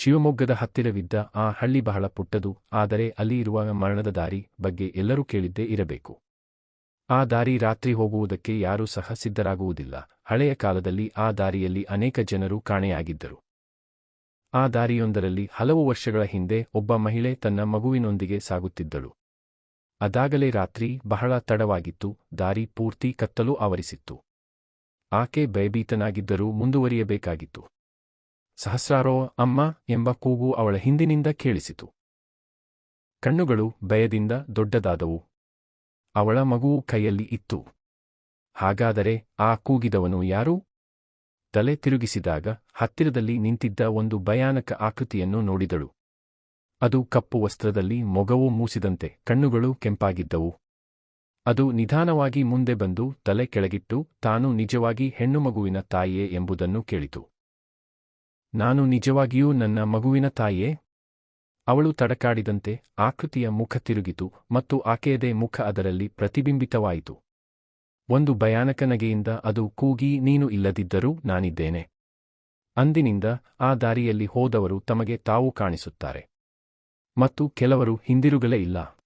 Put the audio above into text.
ಶಿವಮೊಗ್ಗದ ಹತ್ತಿರವಿದ್ದ ಆ ಹಳ್ಳಿ ಬಹಳ ಪುಟ್ಟದು, ಆದರೆ ಅಲ್ಲಿ ಇರುವ ಮರಣದ ದಾರಿ ಬಗ್ಗೆ ಎಲ್ಲರೂ ಕೇಳಿದ್ದೇ ಇರಬೇಕು. ಆ ದಾರಿ ರಾತ್ರಿ ಹೋಗುವುದಕ್ಕೆ ಯಾರೂ ಸಹ ಸಿದ್ಧರಾಗುವುದಿಲ್ಲ. ಹಳೆಯ ಕಾಲದಲ್ಲಿ ಆ ದಾರಿಯಲ್ಲಿ ಅನೇಕ ಜನರು ಕಾಣೆಯಾಗಿದ್ದರು. ಆ ದಾರಿಯೊಂದರಲ್ಲಿ ಹಲವು ವರ್ಷಗಳ ಹಿಂದೆ ಒಬ್ಬ ಮಹಿಳೆ ತನ್ನ ಮಗುವಿನೊಂದಿಗೆ ಸಾಗುತ್ತಿದ್ದಳು. ಅದಾಗಲೇ ರಾತ್ರಿ ಬಹಳ ತಡವಾಗಿತ್ತು, ದಾರಿ ಪೂರ್ತಿ ಕತ್ತಲು ಆವರಿಸಿತ್ತು. ಆಕೆ ಭಯಭೀತನಾಗಿದ್ದರೂ ಮುಂದುವರಿಯಬೇಕಾಗಿತ್ತು. ಸಹಸ್ರಾರೋ ಅಮ್ಮ ಎಂಬ ಕೂಗು ಅವಳ ಹಿಂದಿನಿಂದ ಕೇಳಿಸಿತು. ಕಣ್ಣುಗಳು ಭಯದಿಂದ ದೊಡ್ಡದಾದವು. ಅವಳ ಮಗುವು ಕೈಯಲ್ಲಿ ಇತ್ತು. ಹಾಗಾದರೆ ಆ ಕೂಗಿದವನು ಯಾರು? ತಲೆ ತಿರುಗಿಸಿದಾಗ ಹತ್ತಿರದಲ್ಲಿ ನಿಂತಿದ್ದ ಒಂದು ಭಯಾನಕ ಆಕೃತಿಯನ್ನು ನೋಡಿದಳು. ಅದು ಕಪ್ಪು ವಸ್ತ್ರದಲ್ಲಿ, ಮೊಗವು ಮೂಸಿದಂತೆ, ಕಣ್ಣುಗಳು ಕೆಂಪಾಗಿದ್ದವು. ಅದು ನಿಧಾನವಾಗಿ ಮುಂದೆ ಬಂದು ತಲೆ ಕೆಳಗಿಟ್ಟು ತಾನು ನಿಜವಾಗಿ ಹೆಣ್ಣುಮಗುವಿನ ತಾಯಿಯೇ ಎಂಬುದನ್ನು ಕೇಳಿತು. ನಾನು ನಿಜವಾಗಿಯೂ ನನ್ನ ಮಗುವಿನ ತಾಯಿಯೇ? ಅವಳು ತಡಕಾಡಿದಂತೆ ಆಕೃತಿಯ ಮುಖ ತಿರುಗಿತು ಮತ್ತು ಆಕೆಯದೇ ಮುಖ ಅದರಲ್ಲಿ ಪ್ರತಿಬಿಂಬಿತವಾಯಿತು. ಒಂದು ಭಯಾನಕ ನಗೆಯಿಂದ ಅದು ಕೂಗಿ, ನೀನು ಇಲ್ಲದಿದ್ದರೂ ನಾನಿದ್ದೇನೆ. ಅಂದಿನಿಂದ ಆ ದಾರಿಯಲ್ಲಿ ಹೋದವರು ತಮಗೆ ತಾವು ಕಾಣಿಸುತ್ತಾರೆ. ಮತ್ತು ಕೆಲವರು ಹಿಂದಿರುಗಲೇ ಇಲ್ಲ.